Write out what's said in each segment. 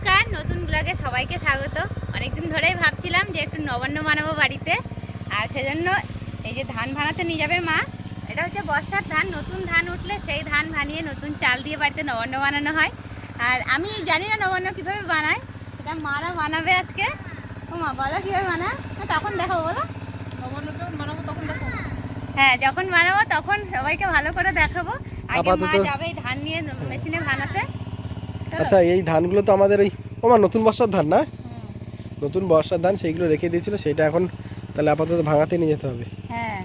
নমস্কার, নতুন ব্লগে সবাইকে স্বাগত। অনেকদিন ধরেই ভাবছিলাম যে একটু নবান্ন বানাবো বাড়িতে, আর সেজন্য এই যে ধান ভানাতে নিয়ে যাবে মা। এটা হচ্ছে বর্ষার ধান, নতুন ধান উঠলে সেই ধান ভানিয়ে নতুন চাল দিয়ে বাড়িতে নবান্ন বানানো হয়। আর আমি জানি না নবান্ন কীভাবে বানায়, সেটা মারা বানাবে আজকে। ও মা, বলো কীভাবে বানায়? তখন দেখাবো, বলো। নবান্ন যখন বানাবো তখন দেখো। হ্যাঁ, যখন বানাবো তখন সবাইকে ভালো করে দেখাবো। আগে মা যাবে এই ধান নিয়ে মেশিনে ভানাতে। আচ্ছা, এই ধানগুলো তো আমাদের ওই নতুন বর্ষার ধান না? নতুন বর্ষার ধান, সেইগুলো রেখে দিয়েছিল, সেইটা এখন তাহলে আপাতত ভাঙাতে নিয়ে যেতে হবে। হ্যাঁ,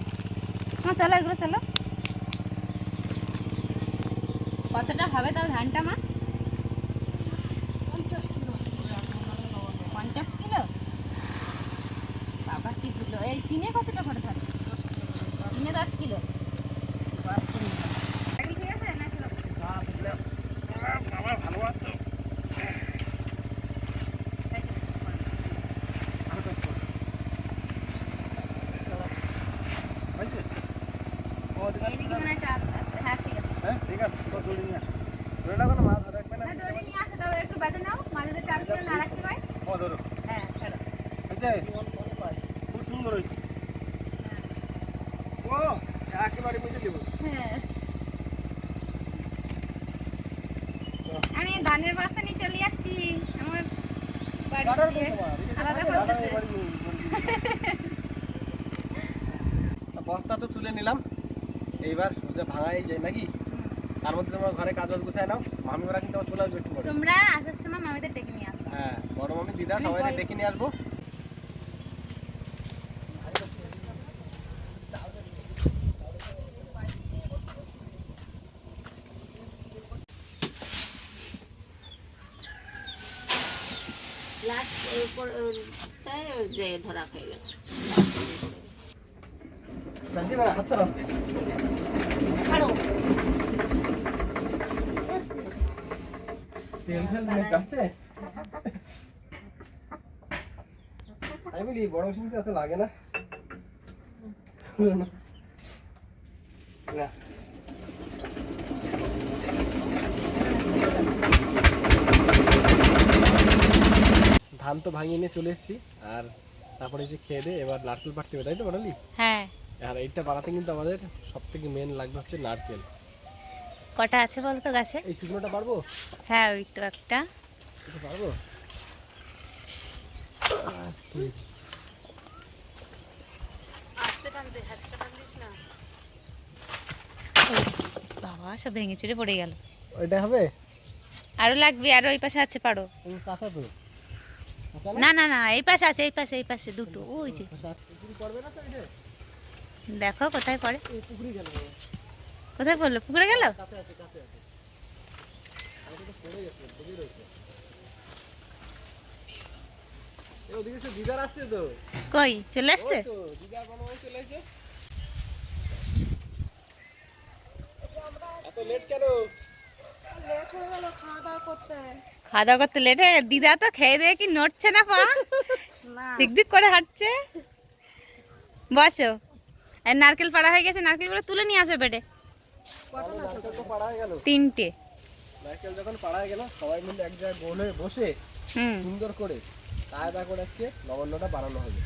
চলো এগুলো চলো। কতটা হবে তাও ধানটা মা? 50 কিলো। 50 কিলো? বাবা কি কিলো! এই টিনে কতটা করে থাকে? টিনে 10 কিলো। ঠিক আছে না? ভালো আছে। এইদিকে মনে হয় চাপ আছে। হ্যাঁ, ঠিক আছে। হ্যাঁ, ঠিক আছে, তো দড়ি নিয়ে আসো। দড়ি না কোনো মাছ রাখবে না। না, দড়ি নিয়ে আসো, তবে একটু বেঁধে নাও, মাঝে চাল করে না রাখতে পাই। ও ধরো। হ্যাঁ, চলো। খুব সুন্দর হয়েছে। ও একেবারে বুঝে দেবো। হ্যাঁ, আমি ধানের বস্তা নিয়ে চলে যাচ্ছি আমার বাড়ি দিয়ে। আলাদা করতেছে। বস্তা তো তুলে নিলাম, এইবার ওটা ভাঙাই যায় নাকি? তার মধ্যে তোমরা ঘরে কাজ বাজ গুছায় নাও। মামি ওরা কিন্তু আমার চলে আসবে একটু পরে। তোমরা আসার সময় মামিদের ডেকে নিয়ে আসো। হ্যাঁ, বড় মামি দিদা সবাই ডেকে নিয়ে আসবো। ধরা খেয়ে গেল। আমি বলি বড় মেশিন তো এত লাগে না। ধান তো ভাঙিয়ে নিয়ে চলে এসেছি, আর তারপরে এসে খেয়ে দিয়ে এবার নারকেল পাড়তে হবে, তাই তো বলি? হ্যাঁ। আর এইটা বানাতে কিন্তু আমাদের সব থেকে মেন লাগবে হচ্ছে নারকেল। কটা আছে বলো তো গাছে? এই শুকনোটা পারবো? হ্যাঁ, ওই তো একটা। এটা পারবো? বাবা, সব ভেঙে চুরে পড়ে গেল। ওইটা হবে? আরো লাগবে, আরো ওই পাশে আছে, পারো। কাঁচা তো? না না না, এই পাশে আছে, এই পাশে দুটো। ওই যে পড়বে না তো এটা? দেখো কোথায় পড়ে। পুকুরে গেল। কোথায় পড়লো? পুকুরে গেল? কাছে আছে, কাছে আছে। আমি তো পড়ে গেছে, ডুবে রয়েছে। এই ওদিকে তো দিদার আসছে তো। কই চলে আসছে? তো দিদার বানানো চলে এসেছে। এত লেট কেন? লেট হয়ে গেল খাওয়া দাওয়া করতে। খাওয়া দাওয়া করতে লেট হয়ে গেল? দিদা তো খেয়ে দিয়ে কি নড়ছে না, পা দিক দিক করে হাঁটছে। বসো। আর নারকেল পাড়া হয়ে গেছে, নারকেলগুলো তুলে নিয়ে আসো বেডে। নারকেল তো পাড়া হয়ে গেল। 3টে নারকেল যখন পাড়া হয়ে গেল, সবাই মিলে এক জায়গায় গোলে বসে সুন্দর করে কায়দা করে আজকে নবান্নটা বানানো হবে।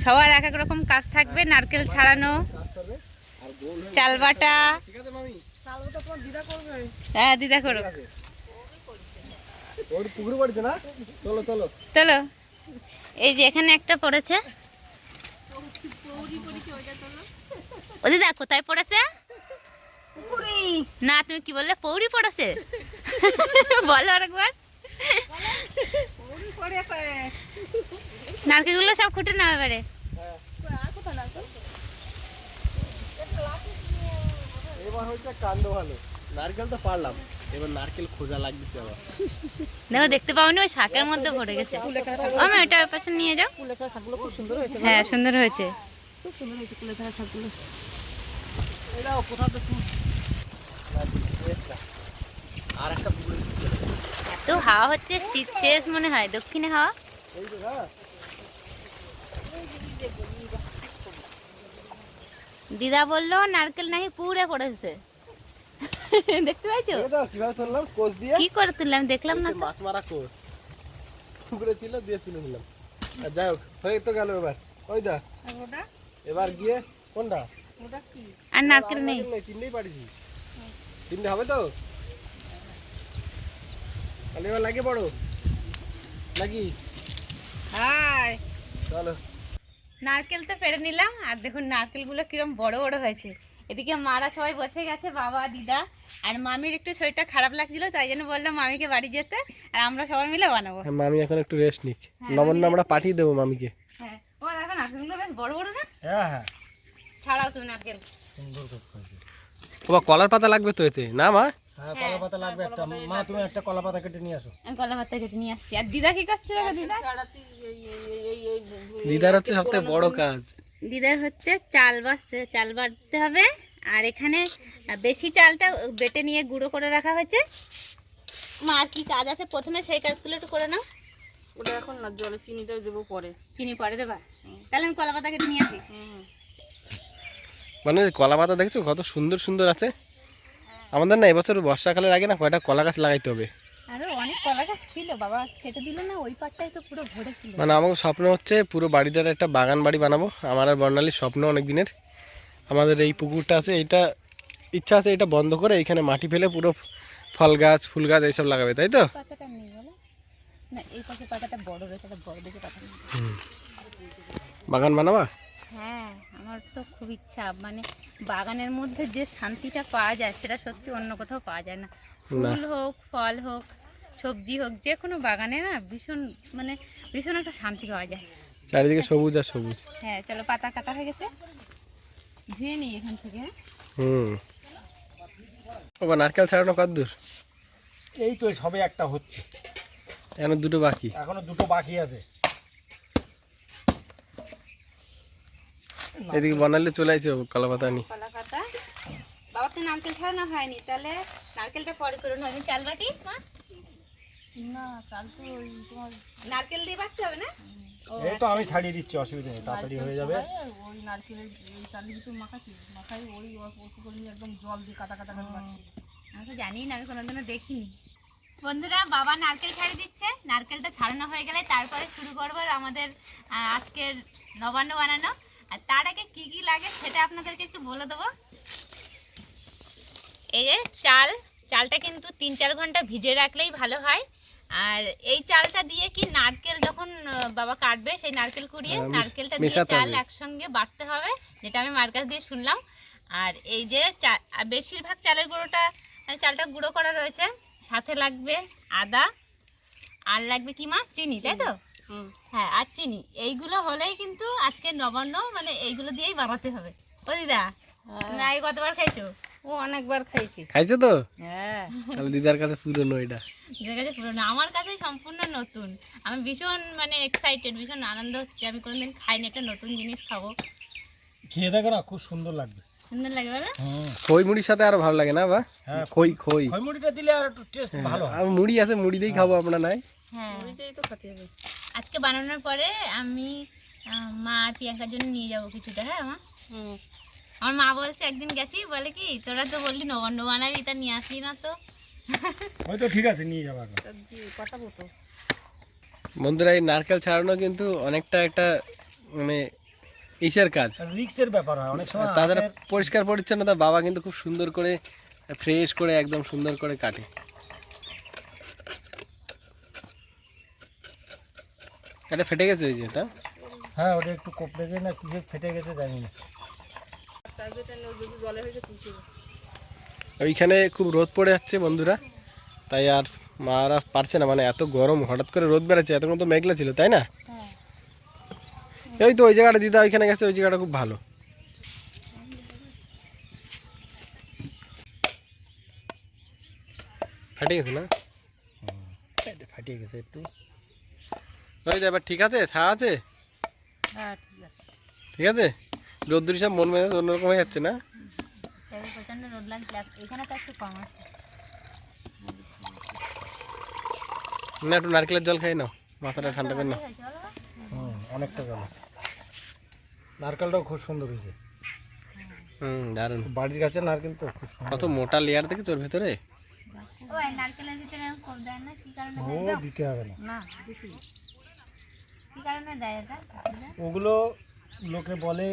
সবার এক এক রকম কাজ থাকবে। নারকেল ছাড়ানো, কাজ করবে আর গোল হয়ে চাল বাটা। ঠিক আছে মামি? চালও তো তোমার দিদা করবে। হ্যাঁ, দিদা করো। ঠিক আছে। ওর পুকুরে পড়ছে না? চলো চলো। চলো। এই যে এখানে একটা পড়েছে। ও দিদা, কোথায় পড়েছে? না, তুমি কি বললে? পৌরি পড়েছে? বলো আরেকবার। নারকেলগুলো সব খুঁটে নাও এবারে। এবার হচ্ছে কাণ্ড ভালো। নারকেল তো পারলাম, এবার নারকেল খোঁজা লাগছে আবার। দেখো, দেখতে পাওনি? ওই শাকের মধ্যে ভরে গেছে। আমি ওটা ওই পাশে নিয়ে যাও। কুলেখাড়া শাকগুলো খুব সুন্দর হয়েছে। হ্যাঁ, সুন্দর হয়েছে। খুব সুন্দর হয়েছে কুলেখাড়া শাকগুলো। এটাও কোথা তো তুই আর একটা পুকুরে এত হাওয়া হচ্ছে, শীত শেষ মনে হয়। দক্ষিণে হাওয়া। এই তো না। দিদা বললো নারকেল নাকি পুড়ে পড়েছে। দেখতে পাইছো কিভাবে তুললাম? কোষ দিয়ে। কি করে তুললাম দেখলাম না তো। মাছ মারা কোষ। নতুন করে ছিল দিয়ে তুলে নিলাম। আর যাই হোক হয়ে তো গেল এবার। ওই দা ওটা এবার গিয়ে কোনটা ওটা কি? আর নারকেল নেই। তিনটেই পাঠিয়েছি। তিনটে হবে তো? তাহলে এবার লাগিয়ে পড়ো নাকি? হাই চলো। নারকেল তো পেড়ে নিলাম, আর দেখুন নারকেলগুলো কিরম বড় বড় হয়েছে। এদিকে মারা সবাই বসে গেছে, বাবা, দিদা, আর মামির একটু শরীরটা খারাপ লাগছিল, তাই জন্য বললাম মামিকে বাড়ি যেতে, আর আমরা সবাই মিলে বানাবো। হ্যাঁ, মামি এখন একটু রেস্ট নিক। নবান্ন আমরা পাঠিয়ে দেবো মামিকে। হ্যাঁ, ও দেখো নারকেলগুলো বেশ বড় বড় না? হ্যাঁ হ্যাঁ, ছাড়াও তুমি নারকেল। সুন্দর হয়েছে। বাবা কলার পাতা লাগবে তো এতে, না মা? হ্যাঁ, কলা পাতা লাগবে একটা। মা তুমি একটা কলা পাতা কেটে নিয়ে আসো। আমি কলা পাতা কেটে নিয়ে আসছি। আর দিদা কি করছে দেখো? দিদা, দিদার হচ্ছে সবথেকে বড় কাজ। দিদার হচ্ছে চাল বাছছে, চাল বাটতে হবে। আর এখানে বেশি চালটা বেটে নিয়ে গুঁড়ো করে রাখা হয়েছে। মা আর কি কাজ আছে প্রথমে সেই কাজগুলো একটু করে নাও। ওটা এখন না, জলে চিনিটা দেবো পরে। চিনি পরে দেবা? তাহলে আমি কলা পাতা কেটে নিয়ে আসি। মানে কলা পাতা দেখছো কত সুন্দর সুন্দর আছে। আমাদের না এবছর বর্ষাকালের আগে না কয়টা কলা গাছ লাগাইতে হবে। আরো অনেক কলা গাছ ছিল, বাবা কেটে দিল না, ওই পাটটাই তো পুরো ভরে ছিল। মানে আমার স্বপ্ন হচ্ছে পুরো বাড়িটার একটা বাগান বাড়ি বানাবো। আমার আর বর্ণালীর স্বপ্ন অনেক দিনের। আমাদের এই পুকুরটা আছে, এইটা ইচ্ছা আছে এটা বন্ধ করে এইখানে মাটি ফেলে পুরো ফল গাছ ফুল গাছ এইসব লাগাবে, তাই তো? পাতাটা নেই বলো না, এই পাশে পাতাটা বড় রয়েছে, একটা বড় দেখে পাতা নেই। বাগান বানাবা? হ্যাঁ, আমার তো খুব ইচ্ছা। মানে বাগানের মধ্যে যে শান্তিটা পাওয়া যায় সেটা সত্যি অন্য কোথাও পাওয়া যায় না। ফুল হোক, ফল হোক, সবজি হোক, যে কোনো বাগানে না ভীষণ মানে ভীষণ একটা শান্তি পাওয়া যায়। চারিদিকে সবুজ আর সবুজ। হ্যাঁ, চলো পাতা কাটা হয়ে গেছে, ধুয়ে নিই এখান থেকে। ও নারকেল ছাড়ানো কত দূর? এই তো সবে একটা হচ্ছে, এখন দুটো বাকি। এখনো দুটো বাকি আছে। এদিকে বর্ণালী চলে আসছে কলা পাতা নি। কলা পাতা বাবার তো নারকেল ছাড়ানো হয়নি, তাহলে নারকেলটা পরে করুন। আমি চাল বাটি মা? না, চাল তো ওই তোমার নারকেল দিয়ে বাটতে হবে না? এই তো আমি ছাড়িয়ে দিচ্ছি, অসুবিধা নেই, তাড়াতাড়ি হয়ে যাবে। ওই নারকেলের ওই চালের ভিতর মাখাই ওই অল্প করে নিয়ে একদম জল দিয়ে কাটা কাটা করে বাটতে। আমি তো জানি না, আমি কোনোদিনও দেখিনি। বন্ধুরা, বাবা নারকেল ছাড়িয়ে দিচ্ছে। নারকেলটা ছাড়ানো হয়ে গেলে তারপরে শুরু করবো আমাদের আজকের নবান্ন বানানো। আর তার আগে কি কি লাগে সেটা আপনাদেরকে একটু বলে দেবো। এই যে চালটা কিন্তু 3-4 ঘন্টা ভিজে রাখলেই ভালো হয়। আর এই চালটা দিয়ে কি নারকেল যখন বাবা কাটবে, সেই নারকেল কুড়িয়ে নারকেলটা দিয়ে চাল একসঙ্গে বাটতে হবে, যেটা আমি মার কাছ দিয়ে শুনলাম। আর এই যে বেশিরভাগ চালের গুঁড়োটা, চালটা গুঁড়ো করা রয়েছে, সাথে লাগবে আদা, আর লাগবে কি মা? চিনি, তাই তো? হ্যাঁ, আর চিনি। এইগুলো হলেই কিন্তু আজকে নবান্ন মানে এইগুলো দিয়েই বানাতে হবে। ও দিদা, তুমি আগে কতবার খাইছো? ও অনেকবার খাইছি। খাইছো তো? হ্যাঁ, তাহলে দিদার কাছে পুরনো এটা। দিদার কাছে পুরোনো, আমার কাছে সম্পূর্ণ নতুন। আমি ভীষণ মানে এক্সাইটেড, ভীষণ আনন্দ হচ্ছে। আমি কোনোদিন খাইনি, একটা নতুন জিনিস খাবো। খেয়ে দেখো না, খুব সুন্দর লাগবে। সুন্দর লাগে বলো? খই মুড়ির সাথে আরো ভালো লাগে না বা? হ্যাঁ, খই খই মুড়িটা দিলে আর একটু টেস্ট ভালো হয়। আর মুড়ি আছে, মুড়ি দিয়েই খাবো আমরা, নাই? হ্যাঁ, ওইটাই তো খেতে হবে। আজকে বানানোর পরে আমি মা আর প্রিয়াঙ্কার জন্য নিয়ে যাবো কিছুটা। হ্যাঁ মা, আমার মা বলছে, একদিন গেছি, বলে কি তোরা তো বললি নবান্ন বানাবি, তা নিয়ে আসলি না তো। ওই তো ঠিক আছে, নিয়ে যাবো এখন। সবজি পাঠাবো তো। বন্ধুরা, এই নারকেল ছাড়ানো কিন্তু অনেকটা একটা মানে ইসের কাজ। রিক্সের ব্যাপার হয় অনেক সময়। তাদের পরিষ্কার পরিচ্ছন্নতা বাবা কিন্তু খুব সুন্দর করে ফ্রেশ করে একদম সুন্দর করে কাটে। এটা ফেটে গেছে ওই যে, তা? হ্যাঁ, ওটা একটু কোপড়ে গেছে না, কিসে ফেটে গেছে জানি না। চাইবেটা যদি জলে হয়েছে তুলতে হবে। ওইখানে খুব রোদ পড়ে যাচ্ছে বন্ধুরা, তাই আর মারা পারছে না। মানে এত গরম, হঠাৎ করে রোদ বেড়েছে, এতক্ষণ তো মেঘলা ছিল, তাই না? ওই তো ওই জায়গাটা দিদা ওইখানে গেছে, ওই জায়গাটা খুব ভালো। ফাটে গেছে না? ফাটিয়ে গেছে একটু। ওই তো এবার ঠিক আছে, ছা আছে? হ্যাঁ, ঠিক আছে। ঠিক আছে। রোদ্দুর সব মন মেজাজ অন্যরকম হয়ে যাচ্ছে না? প্রচন্ড রোদ লাগছে, এখানে তো একটু কম আছে। না, একটু নারকেলের জল খাই নাও, মাথাটা ঠান্ডা করে নাও। অনেকটা গেল। নারকেলটাও খুব সুন্দর হয়েছে। দারুণ। বাড়ির কাছে নারকেল তো খুব সুন্দর। কত মোটা লেয়ার দেখে তোর ভেতরে। ওই নারকেলের ভিতরে দেয় না, কি কারণে? ও দিতে হবে না। না, দিতে কি কারণে দেয় এটা? ওগুলো লোকে বলে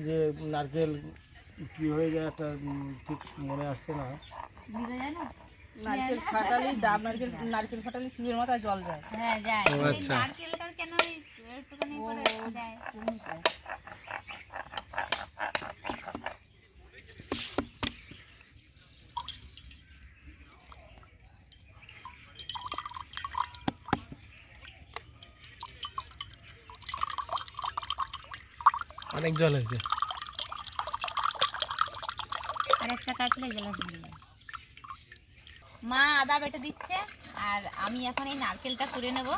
যে নারকেল কি হয়ে যায় একটা ঠিক মনে আসছে না। ভিজে যায় না? নারকেল ফাটালি ডাব নারকেল ফাটালি শিবের মাথায় জল যায়। হ্যাঁ যায়। ও এই আচ্ছা। নারকেলটা কেন এই একটুখানি করে দেয়? অনেক জল হয়েছে। আর একটা কাটলে গ্লাস দিয়ে দেবে। মা আদা বেটে দিচ্ছে আর আমি এখন এই নারকেলটা করে নেব।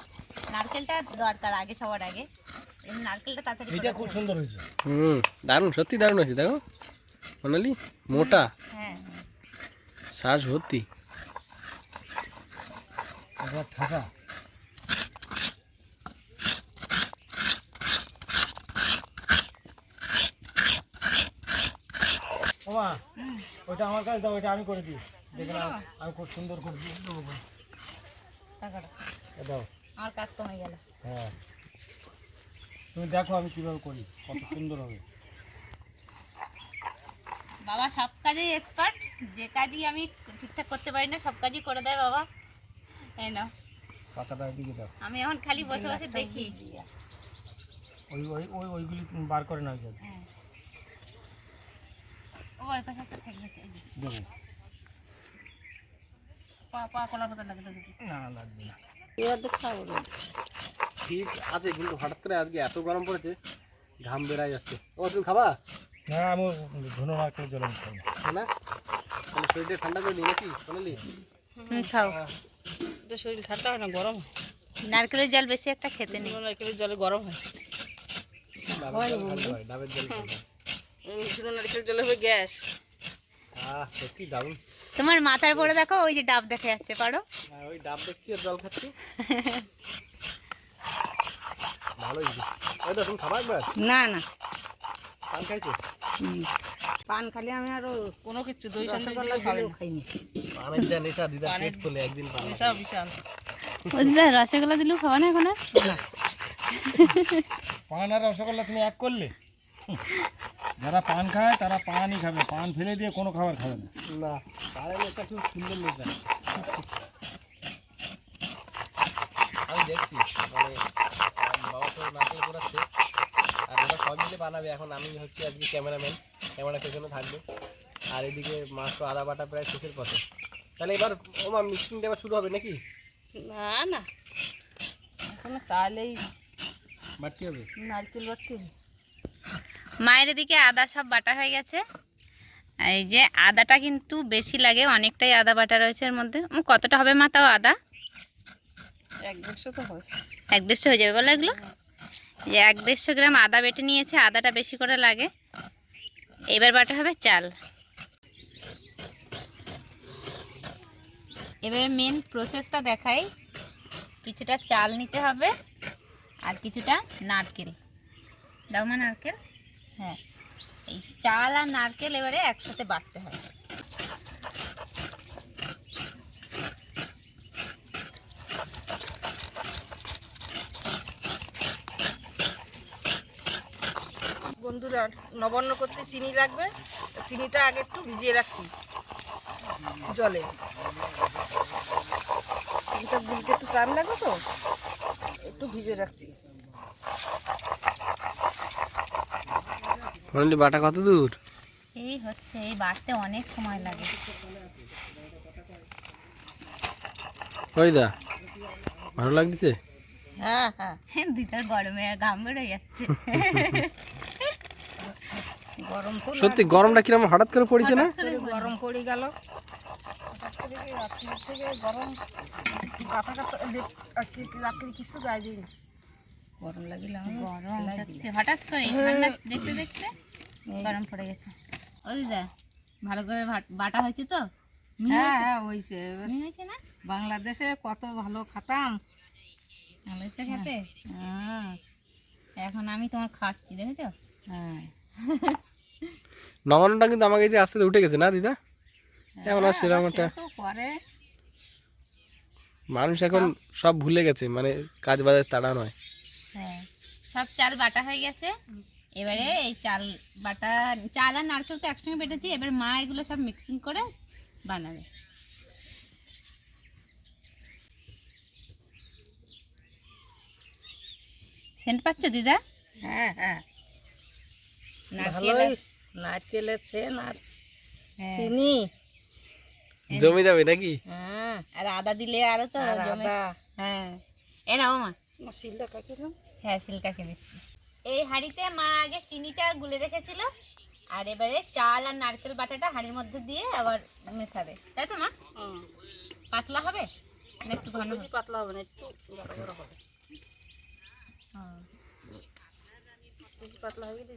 নারকেলটা দরকার আগে, সবার আগে। এই নারকেলটা তাড়াতাড়ি এটা করে খুব দেবো। সুন্দর হয়েছে। দারুণ, সত্যি দারুণ হয়েছে। দেখো সোনালি, মোটা, হ্যাঁ শ্বাস ভর্তি। একবার ঠাসা। ওমা ওইটা আমার কাছে দাও, ওইটা আমি করে দিই। দেখলাম আমি খুব সুন্দর করে দিই। টাকাটা দাও। আমার কাজ কমে গেল। হ্যাঁ তুমি দেখো আমি কিভাবে করি, কত সুন্দর হবে। বাবা সব কাজেই এক্সপার্ট। যে কাজই আমি ঠিকঠাক করতে পারি না সব কাজই করে দেয় বাবা। এই নাও, পাতাটা এদিকে দাও। আমি এখন খালি বসে বসে দেখি। ওই ওই ওই ওইগুলি তুমি বার করে নাও। যাবে হ্যাঁ ও ওই পাশে একটা থাকবে, এই যে। দেবো। পা কলা পাতা লাগে দেখি। না লাগবে না। এবার দেখ খাবো। ঠিক আছে, কিন্তু হঠাৎ করে আজকে এত গরম পড়েছে, ঘাম বেড়াই যাচ্ছে। ও তুমি খাবা না আমি ধুনো নারকেল জল আমি খাই না। না? তাহলে শরীরটা ঠান্ডা করে নিই নাকি সোনালি? তুমি খাও। তো শরীর ঠান্ডা হয় না, গরম হয়। নারকেলের জল বেশি একটা খেতে নেই। নারকেলের জলে গরম হয়। ডাবের জল ঠান্ডা হয়, ডাবের জল ঠান্ডা। শুধু নারকেল জলে হবে গ্যাস। সত্যি দারুণ। তোমার মাথার পরে দেখো ওই যে ডাব দেখা যাচ্ছে, পারো? হ্যাঁ, ওই ডাব দেখছি আর জল খাচ্ছি। ভালোই। ওই তো তুমি খাবা একবার? না না পান খাইছো? পান খালি আমি আরো কোনো কিছু দই সন্দেশ দিলে খাবেন খাইনি। পানের যা নেশা, দিদা পেট ফুলে একদিন পান। নেশা বিশাল। রসগোল্লা দিলেও খাওয়া না এখন? পান আর রসগোল্লা তুমি এক করলে? যারা পান খায় তারা পানই খাবে, পান ফেলে দিয়ে কোনো খাবার খাবে না। না, পানের নেশা খুব সুন্দর নেশা। আমি দেখছি মানে বাবা তো নারকেল করাচ্ছে আর ওরা সব মিলে বানাবে। এখন আমি হচ্ছে আজকে ক্যামেরাম্যান, ক্যামেরা পেছনে থাকবে। আর এদিকে মাছ তো আদা বাটা প্রায় শেষের পথে। তাহলে এবার ওমা মিক্সিংটা এবার শুরু হবে নাকি? না না এখনো চাইলেই বাড়তি হবে। নারকেল বাটতে হবে। মায়ের এদিকে আদা সব বাটা হয়ে গেছে। এই যে আদাটা কিন্তু বেশি লাগে, অনেকটাই আদা বাটা রয়েছে এর মধ্যে। কতটা হবে মা তাও আদা? 1-150 তো হয়। 1-150 হয়ে যাবে বলো এগুলো? যে 1-150 গ্রাম আদা বেটে নিয়েছে, আদাটা বেশি করে লাগে। এবার বাটা হবে চাল। এবার মেন প্রসেসটা দেখাই। কিছুটা চাল নিতে হবে আর কিছুটা নারকেল। দাও মা নারকেল। হ্যাঁ, এই চাল আর নারকেল এবারে একসাথে বাটতে হয়। বন্ধুরা নবান্ন করতে চিনি লাগবে। চিনিটা আগে একটু ভিজিয়ে রাখছি জলে। চিনিটা ভিজতে একটু টাইম লাগবে তো একটু ভিজিয়ে রাখছি। সোনালি বাটা কত দূর? এই হচ্ছে, এই বাটতে অনেক সময় লাগে। ওই দা ভালো লাগতেছে? হ্যাঁ হ্যাঁ দিদার গরমে আর ঘাম বেরোয় যাচ্ছে। গরম তো সত্যি গরমটা কিরকম হঠাৎ করে পড়েছে না? গরম পড়ে গেল। গরম কাঁথা কাঁথা রাত্রি কিছু গায়ে দিই না। গরম লাগিলে গরম সত্যি হঠাৎ করে ঠান্ডা দেখতে দেখতে গরম পড়ে গেছে। ওই দিদা ভালো করে বাটা হয়েছে তো? হ্যাঁ হ্যাঁ হয়েছে। মিহি হয়েছে না? বাংলাদেশে কত ভালো খাতাম। ভালো হয়েছে খেতে? হ্যাঁ এখন আমি তোমার খাচ্ছি, দেখেছো? হ্যাঁ নবান্নটা কিন্তু আমাকে যে আস্তে উঠে গেছে না দিদা? এমন আর সেরকম একটা তো করে। মানুষ এখন সব ভুলে গেছে, মানে কাজ বাজার তাড়া নয়। হ্যাঁ, সব চাল বাটা হয়ে গেছে। এবারে এই চাল আর নারকেল তো একসঙ্গে বেটেছি, এবার মা এগুলো সব মিক্সিং করে বানাবে। সেন্ট পাচ্ছ দিদা? হ্যাঁ হ্যাঁ, নারকেল নারকেলের সেন আর হ্যাঁ, চিনি, জমে যাবে নাকি? হ্যাঁ আর আদা দিলে আরো তো আর জমে। আদা। হ্যাঁ, এ নাও মা। শিলটা কাকে দাও? হ্যাঁ, সিল্কাকে দিচ্ছি। এই হাঁড়িতে মা আগে চিনিটা গুলে রেখেছিল, আর এবারে চাল আর নারকেল বাটাটা হাঁড়ির মধ্যে দিয়ে আবার মেশাবে, তাই তো মা? পাতলা হবে না একটু ঘন বেশি হবে? পাতলা হবে না, একটু গাঢ় গাঢ় হবে। হ্যাঁ। বেশি পাতলা হবে কি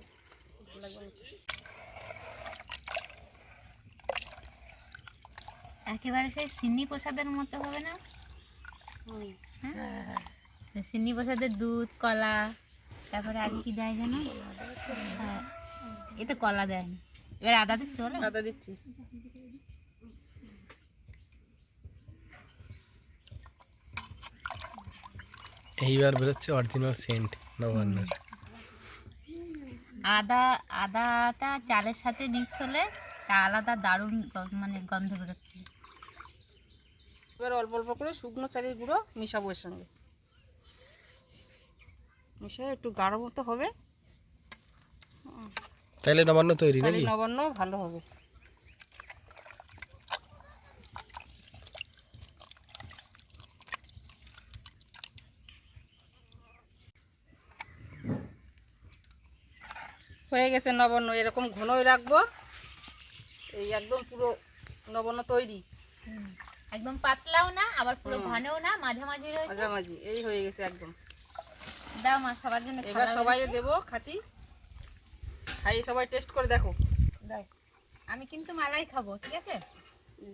ভালো লাগবে না। একেবারে সেই সিন্নি প্রসাদের মতো হবে না? হ্যাঁ, সিন্নি প্রসাদের দুধ, কলা, তারপরে আর কি দেয় যেন? হ্যাঁ, এতে কলা দেয় না। এবার আদা দিচ্ছি, বলো? আদা দিচ্ছি। এইবার বেরোচ্ছে অরিজিনাল সেন্ট নবান্নর। আদাটা চালের সাথে মিক্স হলে তা আলাদা দারুণ মানে গন্ধ বেরোচ্ছে। এবার অল্প অল্প করে শুকনো চালের গুঁড়ো মিশাবো এর সঙ্গে, মিশিয়ে একটু গাঢ় মতো হবে, তাইলে নবান্ন তৈরি তাহলে নাকি? নবান্ন ভালো হবে। হয়ে গেছে নবান্ন, এরকম ঘনই রাখবো, এই একদম পুরো নবান্ন তৈরি। একদম পাতলাও না আবার পুরো ঘনও না, মাঝামাঝি রয়েছে। মাঝামাঝি এই হয়ে গেছে একদম। দাও মা সবার জন্য এবার খাবার সবাই বেড়েছে। দেবো খাতি, খাই সবাই টেস্ট করে দেখো, দাও, আমি কিন্তু মালাই খাবো, ঠিক আছে?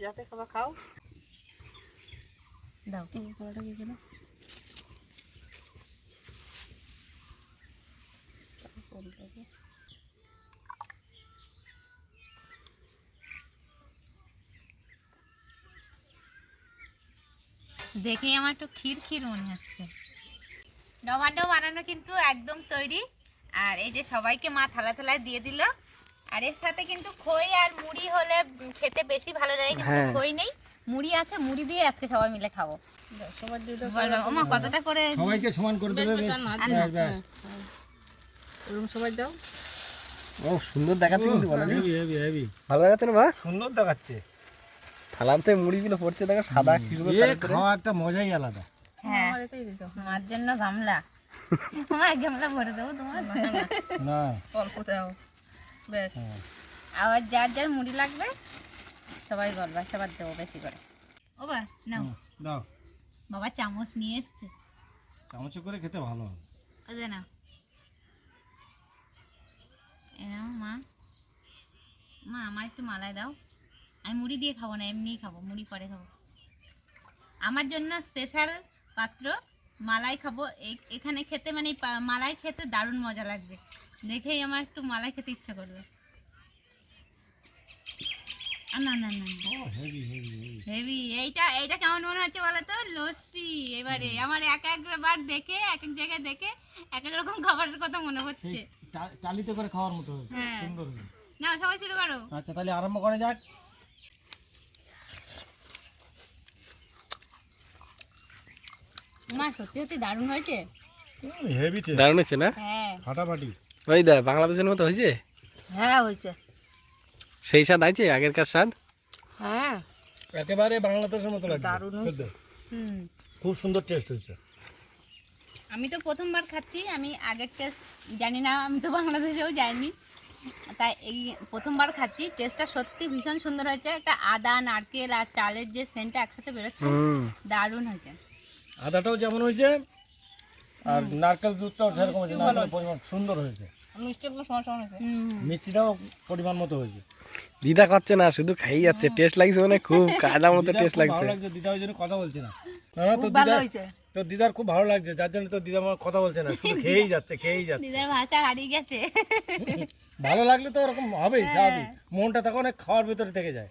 যাতে খাবার খাও। দাও। দেখেই আমার একটু ক্ষীর ক্ষীর মনে হচ্ছে। নবান্ন বানানো কিন্তু একদম তৈরি। আর এই যে সবাইকে মা থালা থালায় দিয়ে দিল। আর এর সাথে কিন্তু খই আর মুড়ি হলে খেতে বেশি ভালো লাগে, কিন্তু হ্যাঁ। খই নেই, মুড়ি আছে, মুড়ি দিয়ে আজকে সবাই মিলে খাবো। সবার দিয়ে দাও, বলো ও মা কতটা করে? সবাইকে সমান করে দেবে, বেশ ব্যাস, ব্যাস। এরকম সবাই দাও। ও সুন্দর দেখাচ্ছে কিন্তু বলো। হেভি হেভি হেভি, ভালো দেখাচ্ছে না বা? সুন্দর দেখাচ্ছে। থালাতে মুড়িগুলো পড়ছে দেখো, সাদা কি সুন্দর এ কালার করে। খাওয়া একটা মজাই আলাদা। হ্যাঁ, আমার এটাই দিতে হবে। মার জন্য গামলা, আমার গামলা ভরে দেবো তোমার। না অল্প দাও, ব্যাস। আবার যার যার মুড়ি লাগবে সবাই বলবা, সবার দেবো বেশি করে। ও বাস নাও, দাও, বাবা চামচ নিয়ে এসছে, চামচে করে খেতে ভালো হবে। ও যে নাও, এ নাও মা। মা আমার একটু মালাই দাও, আমি মুড়ি দিয়ে খাবো না, এমনিই খাবো, মুড়ি পরে খাবো। আমার জন্য স্পেশাল পাত্র, মালাই খাবো। এখানে খেতে মানে মালাই খেতে দারুণ মজা লাগবে, দেখেই আমার একটু মালাই খেতে ইচ্ছা করবে। না না না, হেভি হেভি হেভি। হেভি। এইটা কেমন মনে হচ্ছে বলো তো? লস্যি। এবারে আমার এক একবার দেখে, এক এক জায়গায় দেখে এক এক রকম খাবারের কথা মনে হচ্ছে। টালিতে করে খাওয়ার মতো হয়েছে, হ্যাঁ। সুন্দর হয়েছে। না সবাই শুরু করো। আচ্ছা তাহলে আরম্ভ করা যাক। মা সত্যি সত্যি দারুণ হয়েছে। হেভি দারুণ হয়েছে না? হ্যাঁ, ফাটাফাটি। ওই দা বাংলাদেশের মতো হয়েছে, হ্যাঁ হয়েছে, সেই স্বাদ আছে আগেরকার স্বাদ। হ্যাঁ একেবারে বাংলাদেশের মতো লাগছে, দারুণ হয়েছে। হুম। খুব সুন্দর টেস্ট হয়েছে। আমি তো প্রথমবার খাচ্ছি, আমি আগের টেস্ট জানি না, আমি তো বাংলাদেশেও যাইনি, তাই এই প্রথমবার খাচ্ছি। টেস্টটা সত্যি ভীষণ সুন্দর হয়েছে। একটা আদা, নারকেল আর চালের যে সেন্টটা একসাথে বেরোচ্ছে, দারুণ হয়েছে। আদাটাও যেমন হয়েছে আর নারকেল দুধটাও সেরকম হয়েছে, নারকেলের পরিমাণ সুন্দর হয়েছে, মিষ্টি একদম সমান সমান হয়েছে। মিষ্টিটাও পরিমাণ মতো হয়েছে। দিদা খাচ্ছে না, শুধু খাই যাচ্ছে। টেস্ট লাগছে মানে খুব কাদা মতো দিদার টেস্ট খুব লাগছে। ভালো লাগছে, দিদা ওই জন্য কথা বলছে না। না না, খুব ভালো হয়েছে। তোর দিদার খুব ভালো লাগছে, যার জন্য তোর দিদা আমার কথা বলছে না, শুধু খেয়েই যাচ্ছে খেয়েই যাচ্ছে। দিদার ভাষা হারিয়ে গেছে। ভালো লাগলে তো ওরকম হবেই, স্বাভাবিক। মনটা তখন অনেক খাওয়ার ভিতরে থেকে যায়।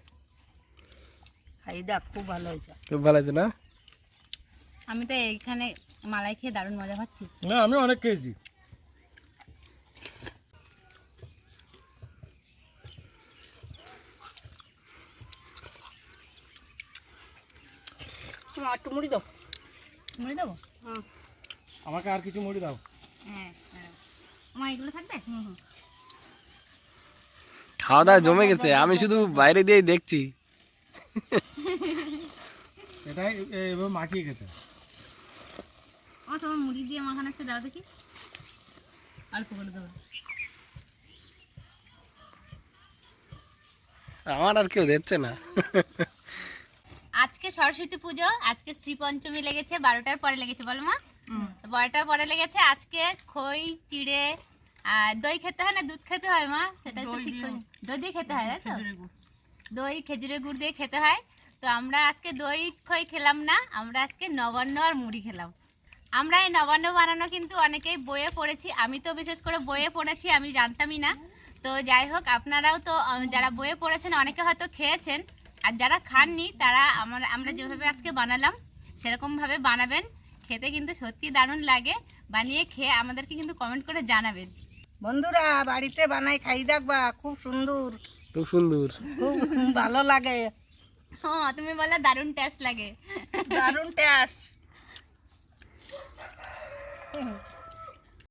খাই দেখ, খুব ভালো হয়েছে। খুব ভালো আছে না? আমি তো এইখানে মালাই খেয়ে দারুণ মজা পাচ্ছি। না আমি অনেক খেয়েছি। একটু মুড়ি দাও। মুড়ে দেবো? আমাকে আর কিছু মুড়ি দাও। হ্যাঁ মা এগুলো থাকবে? খাওয়া দাওয়া জমে গেছে, আমি শুধু বাইরে দিয়েই দেখছি। এটাই এভাবে মাখিয়ে খেতে। তোমার মুড়ি দিয়ে মাখানো একটা দাও দেখি, অল্প করে দেবো। আমার আর কেউ দিচ্ছে না। আজকে সরস্বতী পুজো, আজকে শ্রী পঞ্চমী লেগেছে, 12টার পরে লেগেছে, বলো মা? 12টার পরে লেগেছে। আজকে খই চিড়ে আর দই খেতে হয় না দুধ খেতে হয় মা? সেটা তো ঠিক করে দই দিয়ে খেতে হয়, তাই তো? দই খেজুরের গুড় দিয়ে খেতে হয়। তো আমরা আজকে দই খই খেলাম না, আমরা আজকে নবান্ন আর মুড়ি খেলাম। আমরা এই নবান্ন বানানো কিন্তু অনেকেই বইয়ে পড়েছি, আমি তো বিশেষ করে বইয়ে পড়েছি, আমি জানতামই না। তো যাই হোক, আপনারাও তো যারা বইয়ে পড়েছেন অনেকে হয়তো খেয়েছেন, আর যারা খাননি তারা আমরা যেভাবে আজকে বানালাম সেরকমভাবে বানাবেন, খেতে কিন্তু সত্যি দারুণ লাগে। বানিয়ে খেয়ে আমাদেরকে কিন্তু কমেন্ট করে জানাবেন। বন্ধুরা বাড়িতে বানাই খাই দেখবা, খুব সুন্দর, খুব সুন্দর, খুব ভালো লাগে। হ্যাঁ তুমি বলে দারুণ টেস্ট লাগে। দারুণ টেস্ট।